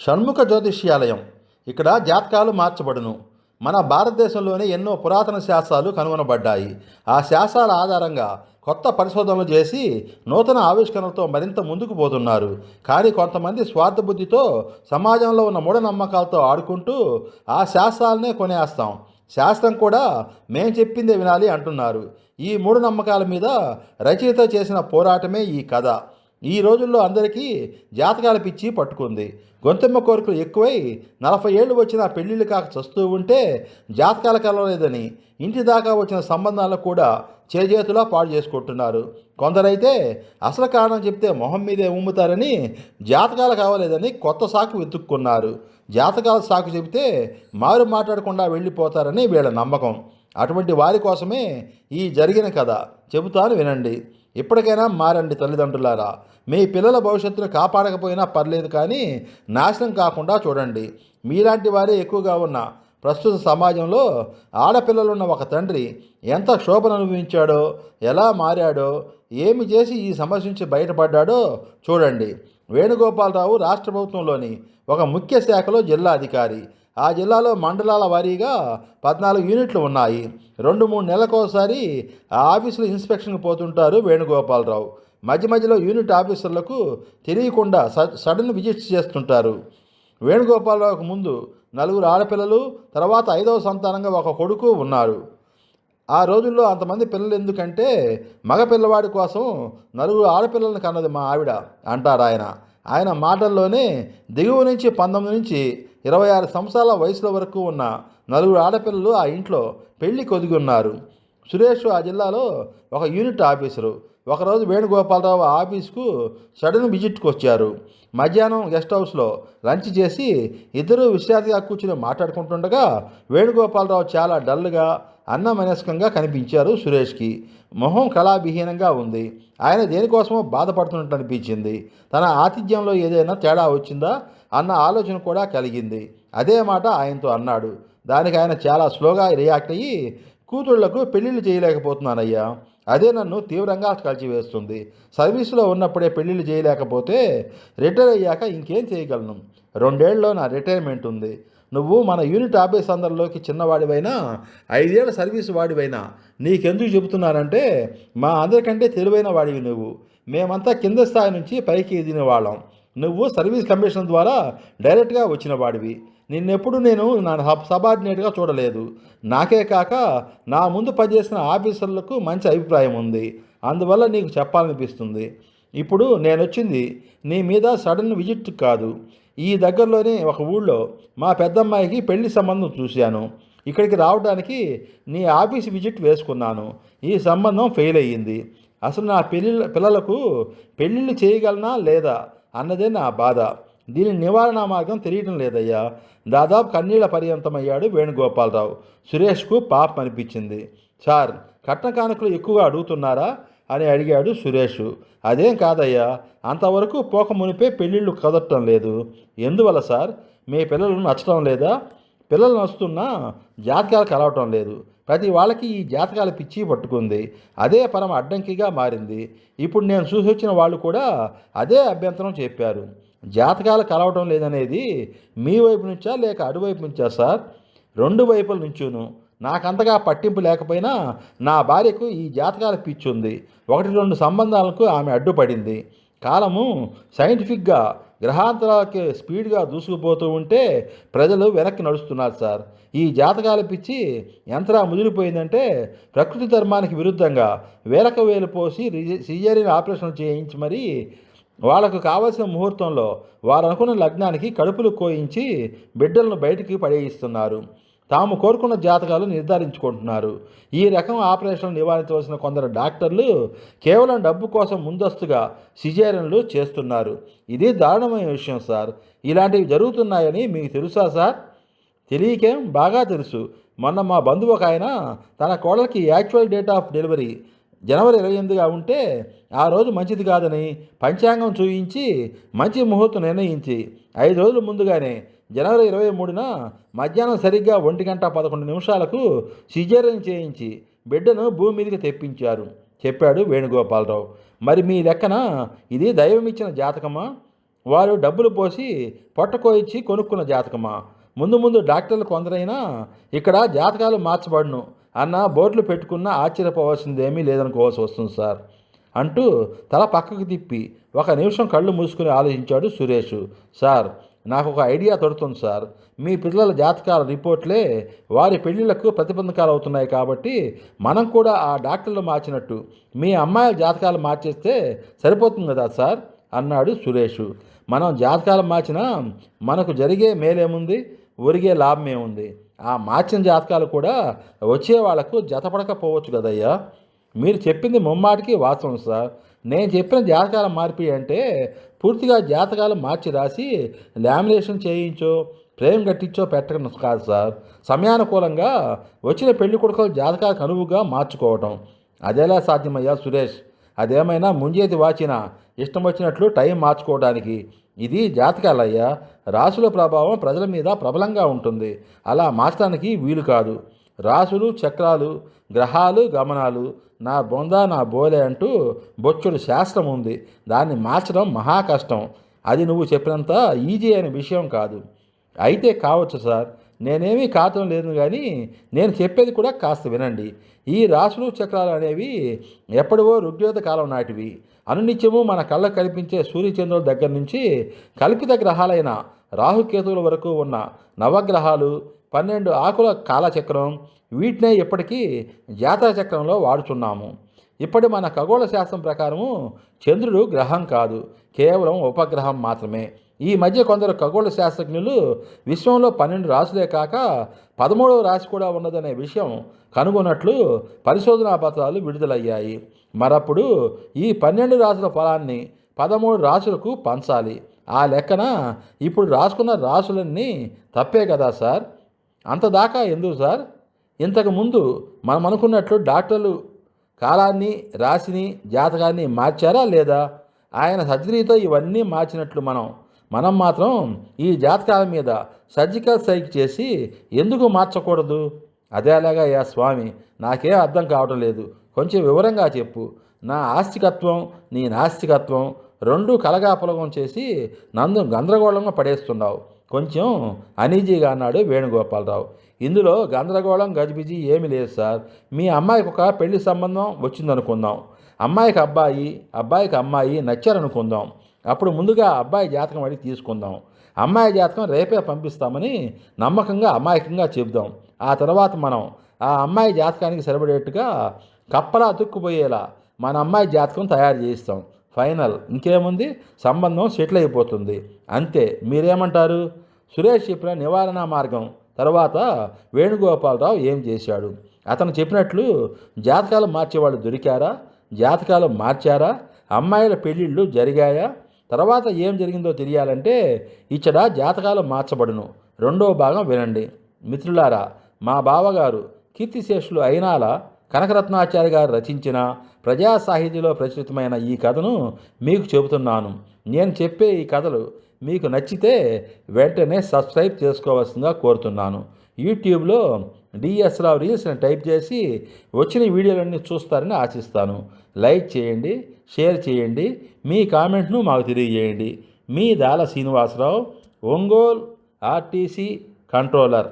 షణ్ముఖ జ్యోతిష్యాలయం. ఇక్కడ జాతకాలు మార్చబడును. మన భారతదేశంలోనే ఎన్నో పురాతన శాస్త్రాలు కనుగొనబడ్డాయి. ఆ శాస్త్రాల ఆధారంగా కొత్త పరిశోధనలు చేసి నూతన ఆవిష్కరణలతో మరింత ముందుకు పోతున్నారు. కానీ కొంతమంది స్వార్థబుద్ధితో సమాజంలో ఉన్న మూఢనమ్మకాలతో ఆడుకుంటూ ఆ శాస్త్రాలనే కొనేస్తాం. శాస్త్రం కూడా మేం చెప్పిందే వినాలి అంటున్నారు. ఈ మూఢనమ్మకాల మీద రచయిత చేసిన పోరాటమే ఈ కథ. ఈ రోజుల్లో అందరికీ జాతకాల పిచ్చి పట్టుకుంది. గొంతెమ్మ కోరికలు ఎక్కువై 40 ఏళ్ళు వచ్చిన పెళ్ళిళ్ళు కాక చస్తూ ఉంటే జాతకాలు కలవలేదని ఇంటి దాకా వచ్చిన సంబంధాలను కూడా చేజేతులా పాడు చేసుకుంటున్నారు. కొందరైతే అసలు కారణం చెప్తే మొహం మీదే ఉమ్ముతారని జాతకాలు కావలేదని కొత్త సాకు వెతుక్కున్నారు. జాతకాల సాకు చెబితే మారు మాట్లాడకుండా వెళ్ళిపోతారని వీళ్ళ నమ్మకం. అటువంటి వారి కోసమే ఈ జరిగిన కథ చెబుతాను వినండి. ఇప్పటికైనా మారండి తల్లిదండ్రులారా. మీ పిల్లల భవిష్యత్తును కాపాడకపోయినా పర్లేదు, కానీ నాశనం కాకుండా చూడండి. మీలాంటి వారే ఎక్కువగా ఉన్న ప్రస్తుత సమాజంలో ఆడపిల్లలున్న ఒక తండ్రి ఎంత శోభను అనుభవించాడో, ఎలా మారాడో, ఏమి చేసి ఈ సమస్య నుంచి బయటపడ్డాడో చూడండి. వేణుగోపాలరావు రాష్ట్ర ప్రభుత్వంలోని ఒక ముఖ్య శాఖలో జిల్లా అధికారి. ఆ జిల్లాలో మండలాల వారీగా 14 యూనిట్లు ఉన్నాయి. 2-3 నెలలకోసారి ఆ ఆఫీసులో ఇన్స్పెక్షన్కి పోతుంటారు వేణుగోపాలరావు. మధ్య మధ్యలో యూనిట్ ఆఫీసర్లకు తెలియకుండా సడన్ విజిట్స్ చేస్తుంటారు. వేణుగోపాలరావుకు ముందు 4 ఆడపిల్లలు, తర్వాత 5వ సంతానంగా ఒక కొడుకు ఉన్నారు. ఆ రోజుల్లో అంతమంది పిల్లలు ఎందుకంటే మగ పిల్లవాడి కోసం 4 ఆడపిల్లలను కన్నది మా ఆవిడ అంటారు ఆయన. ఆయన మాటల్లోనే దిగువ నుంచి 19 నుంచి 26 సంవత్సరాల వయసుల వరకు ఉన్న 4 ఆడపిల్లలు ఆ ఇంట్లో పెళ్లి కొదిగి ఉన్నారు. సురేష్ ఆ జిల్లాలో ఒక యూనిట్ ఆఫీసరు. ఒకరోజు వేణుగోపాలరావు ఆఫీస్కు సడన్ విజిట్కి వచ్చారు. మధ్యాహ్నం గెస్ట్ హౌస్లో లంచ్ చేసి ఇద్దరూ విశ్రాంతిగా కూర్చుని మాట్లాడుకుంటుండగా వేణుగోపాలరావు చాలా డల్గా అన్నమనస్కంగా కనిపించారు సురేష్కి. మొహం కళావిహీనంగా ఉంది. ఆయన దేనికోసమో బాధపడుతున్నట్టు అనిపించింది. తన ఆతిథ్యంలో ఏదైనా తేడా వచ్చిందా అన్న ఆలోచన కూడా కలిగింది. అదే మాట ఆయనతో అన్నాడు. దానికి ఆయన చాలా స్లోగా రియాక్ట్ అయ్యి, కూతుళ్లకు పెళ్ళిళ్ళు చేయలేకపోతున్నానయ్యా, అదే నన్ను తీవ్రంగా కలిచివేస్తుంది. సర్వీసులో ఉన్నప్పుడే పెళ్ళిళ్ళు చేయలేకపోతే రిటైర్ అయ్యాక ఇంకేం చేయగలను? 2 ఏళ్ళలో నా రిటైర్మెంట్ ఉంది. నువ్వు మన యూనిట్ ఆఫీస్ అందరిలోకి చిన్నవాడివైనా 5 ఏళ్ల సర్వీసు వాడివైనా నీకెందుకు చెబుతున్నానంటే, మా అందరికంటే తెలివైన వాడివి నువ్వు. మేమంతా కింద స్థాయి నుంచి పైకి ఎదిగిన వాళ్ళం. నువ్వు సర్వీస్ కమిషన్ ద్వారా డైరెక్ట్గా వచ్చిన వాడివి. నిన్నెప్పుడు నేను నా సబార్డినేట్గా చూడలేదు. నాకే కాక నా ముందు పనిచేసిన ఆఫీసర్లకు మంచి అభిప్రాయం ఉంది. అందువల్ల నీకు చెప్పాలనిపిస్తుంది. ఇప్పుడు నేను వచ్చింది నీ మీద సడన్ విజిట్ కాదు. ఈ దగ్గరలోనే ఒక ఊళ్ళో మా పెద్దమ్మాయికి పెళ్లి సంబంధం చూశాను. ఇక్కడికి రావడానికి నీ ఆఫీస్ విజిట్ వేసుకున్నాను. ఈ సంబంధం ఫెయిల్ అయ్యింది. అసలు నా పిల్లలకు పెళ్ళిళ్ళు చేయగలనా లేదా అన్నదే నా బాధ. దీని నివారణ మార్గం తెలియటం లేదయ్యా. దాదాపు కన్నీళ్ల పర్యంతమయ్యాడు వేణుగోపాలరావు. సురేష్కు పాపం అనిపించింది. సార్, కట్న కానుకలు ఎక్కువగా అడుగుతున్నారా అని అడిగాడు సురేష్. అదేం కాదయ్యా, అంతవరకు పోక మునిపే పెళ్ళిళ్ళు కదటం లేదు. ఎందువల్ల సార్? మీ పిల్లలు నచ్చడం లేదా? పిల్లలు నచ్చుతున్నా జాతకాలు కలవటం లేదు. ప్రతి వాళ్ళకి ఈ జాతకాల పిచ్చి పట్టుకుంది. అదే పరమ అడ్డంకిగా మారింది. ఇప్పుడు నేను చూసొచ్చిన వాళ్ళు కూడా అదే అభ్యంతరం చెప్పారు. జాతకాలు కలవటం లేదనేది మీ వైపు నుంచా లేక అటువైపు నుంచా సార్? 2 వైపుల నుంచును. నాకంతగా పట్టింపు లేకపోయినా నా భార్యకు ఈ జాతకాల పిచ్చి ఉంది. 1-2 సంబంధాలకు ఆమె అడ్డుపడింది. కాలము సైంటిఫిక్గా గ్రహాంతరాలకి స్పీడ్గా దూసుకుపోతూ ఉంటే ప్రజలు వెనక్కి నడుస్తున్నారు సార్. ఈ జాతకాల పిచ్చి ఎంతలా ముదిరిపోయిందంటే ప్రకృతి ధర్మానికి విరుద్ధంగా వేలకు వేలు పోసి సిజేరియన్ ఆపరేషన్లు చేయించి మరీ వాళ్ళకు కావలసిన ముహూర్తంలో వారు అనుకున్న లగ్నానికి కడుపులు కోయించి బిడ్డలను బయటికి పడేయిస్తున్నారు. తాము కోరుకున్న జాతకాలు నిర్ధారించుకుంటున్నారు. ఈ రకం ఆపరేషన్లు నివారించవలసిన కొందరు డాక్టర్లు కేవలం డబ్బు కోసం ముందస్తుగా సిజేరియన్లు చేస్తున్నారు. ఇది దారుణమైన విషయం సార్. ఇలాంటివి జరుగుతున్నాయని మీకు తెలుసా సార్? తెలియకేం, బాగా తెలుసు. మొన్న మా బంధువు ఒక ఆయన తన కోడలికి యాక్చువల్ డేట్ ఆఫ్ డెలివరీ జనవరి 28గా ఉంటే ఆ రోజు మంచిది కాదని పంచాంగం చూయించి మంచి ముహూర్తం నిర్ణయించి 5 రోజుల ముందుగానే జనవరి 23న మధ్యాహ్నం సరిగ్గా 1:11 సిజేరియన్ చేయించి బిడ్డను భూమి మీదకి తెప్పించారు చెప్పాడు వేణుగోపాలరావు. మరి మీ లెక్కన ఇది దైవమిచ్చిన జాతకమా? వారు డబ్బులు పోసి పొట్టకోయిచ్చి కొనుక్కున్న జాతకమా? ముందు ముందు డాక్టర్లు కొందరైనా ఇక్కడ జాతకాలు మార్చబడును అన్న బోర్డులు పెట్టుకున్న ఆశ్చర్యపోవాల్సిందేమీ లేదనుకోవాల్సి వస్తుంది సార్ అంటూ తల పక్కకు తిప్పి ఒక నిమిషం కళ్ళు మూసుకుని ఆలోచించాడు సురేష్. సార్, నాకు ఒక ఐడియా తడుతుంది సార్. మీ పిల్లల జాతకాల రిపోర్ట్లే వారి పెళ్లిళ్లకు ప్రతిబంధకాలు అవుతున్నాయి కాబట్టి మనం కూడా ఆ డాక్టర్లు మార్చినట్టు మీ అమ్మాయిల జాతకాలు మార్చేస్తే సరిపోతుంది కదా సార్ అన్నాడు సురేష్. మనం జాతకాలు మార్చినా మనకు జరిగే మేలేముంది, ఒరిగే లాభమేముంది? ఆ మార్చిన జాతకాలు కూడా వచ్చే వాళ్లకు జతపడకపోవచ్చు కదయ్యా. మీరు చెప్పింది ముమ్మాటికి వాస్తవం సార్. నేను చెప్పిన జాతకాల మార్పి అంటే పూర్తిగా జాతకాలు మార్చి రాసి లామినేషన్ చేయించో ఫ్రేమ్ కట్టించో పెట్టడం కాదు సార్. సమయానుకూలంగా వచ్చిన పెళ్లి కొడుకుల జాతకాలకు అనువుగా మార్చుకోవటం. అదేలా సాధ్యమయ్యా సురేష్? అదేమైనా ముంజేతి వాచిన ఇష్టం వచ్చినట్లు టైం మార్చుకోవడానికి? ఇది జాతకాలయ్యా. రాసుల ప్రభావం ప్రజల మీద ప్రబలంగా ఉంటుంది. అలా మార్చడానికి వీలు కాదు. రాసులు, చక్రాలు, గ్రహాలు, గమనాలు నా బొంద నా బోలే అంటూ బొచ్చుడు శాస్త్రం ఉంది. దాన్ని మార్చడం మహా కష్టం. అది నువ్వు చెప్పినంత ఈజీ అయిన విషయం కాదు. అయితే కావచ్చు సార్, నేనేమీ కావటం లేదు, కానీ నేను చెప్పేది కూడా కాస్త వినండి. ఈ రాసులు చక్రాలు అనేవి ఎప్పుడో ఋగ్వేద కాలం నాటివి. అనునిత్యము మన కళ్ళకు కనిపించే సూర్యచంద్రుల దగ్గర నుంచి కల్పిత గ్రహాలైన రాహుకేతువుల వరకు ఉన్న నవగ్రహాలు, 12 ఆకుల కాలచక్రం, వీటినే ఇప్పటికీ జాతక చక్రంలో వాడుతున్నాము. ఇప్పటి మన ఖగోళ శాస్త్రం ప్రకారము చంద్రుడు గ్రహం కాదు, కేవలం ఉపగ్రహం మాత్రమే. ఈ మధ్య కొందరు ఖగోళ శాస్త్రజ్ఞులు విశ్వంలో 12 రాశులే కాక 13వ రాశి కూడా ఉన్నదనే విషయం కనుగొన్నట్లు పరిశోధనా పత్రాలు విడుదలయ్యాయి. మరప్పుడు ఈ 12 రాశుల ఫలాన్ని 13 రాశులకు పంచాలి. ఆ లెక్కన ఇప్పుడు రాసుకున్న రాశులన్నీ తప్పే కదా సార్? అంతదాకా ఎందుకు సార్? ఇంతకుముందు మనం అనుకున్నట్లు డాక్టర్లు కాలాన్ని, రాశిని, జాతకాన్ని మార్చారా లేదా? ఆయన సర్జరీతో ఇవన్నీ మార్చినట్లు మనం మాత్రం ఈ జాతకాల మీద సర్జికల్ స్ట్రైక్ చేసి ఎందుకు మార్చకూడదు? అదే అలాగా యా స్వామి, నాకేం అర్థం కావటం లేదు. కొంచెం వివరంగా చెప్పు. నా ఆస్తికత్వం, నీ నాస్తికత్వం రెండూ కలగాపులగం చేసి నన్ను గందరగోళంగా పడేస్తున్నావు. కొంచెం అనీజీగా అన్నాడు వేణుగోపాలరావు. ఇందులో గందరగోళం, గజిబిజి ఏమీ లేదు సార్. మీ అమ్మాయికి ఒక పెళ్లి సంబంధం వచ్చిందనుకుందాం. అమ్మాయికి అబ్బాయి, అబ్బాయికి అమ్మాయి నచ్చారనుకుందాం. అప్పుడు ముందుగా అబ్బాయి జాతకం అడిగి తీసుకుందాం. అమ్మాయి జాతకం రేపే పంపిస్తామని నమ్మకంగా అమాయకంగా చెబుదాం. ఆ తర్వాత మనం ఆ అమ్మాయి జాతకానికి సరిపడేట్టుగా కప్పలా అతుక్కుపోయేలా మన అమ్మాయి జాతకం తయారు చేయిస్తాం. ఫైనల్. ఇంకేముంది, సంబంధం సెటిల్ అయిపోతుంది. అంతే. మీరేమంటారు? సురేష్ చెప్పిన నివారణ మార్గం తర్వాత వేణుగోపాలరావు ఏం చేశాడు? అతను చెప్పినట్లు జాతకాలు మార్చేవాళ్ళు దొరికారా? జాతకాలు మార్చారా? అమ్మాయిల పెళ్ళిళ్ళు జరిగాయా? తర్వాత ఏం జరిగిందో తెలియాలంటే ఇచ్చట జాతకాలు మార్చబడును రెండో భాగం వినండి. మిత్రులారా, మా బావగారు కీర్తిశేషులు అయినాల కనకరత్నాచార్య గారు రచించిన ప్రజా సాహిత్యంలో ప్రచురితమైన ఈ కథను మీకు చెబుతున్నాను. నేను చెప్పే ఈ కథలు మీకు నచ్చితే వెంటనే సబ్స్క్రైబ్ చేసుకోవాల్సిందిగా కోరుతున్నాను. యూట్యూబ్లో డిఎస్ రావు రీల్స్ అని టైప్ చేసి వచ్చిన వీడియోలన్నీ చూస్తారని ఆశిస్తాను. లైక్ చేయండి, షేర్ చేయండి, మీ కామెంట్ను మాకు తెలియజేయండి. మీ దాల శ్రీనివాసరావు, ఒంగోలు ఆర్టీసీ కంట్రోలర్.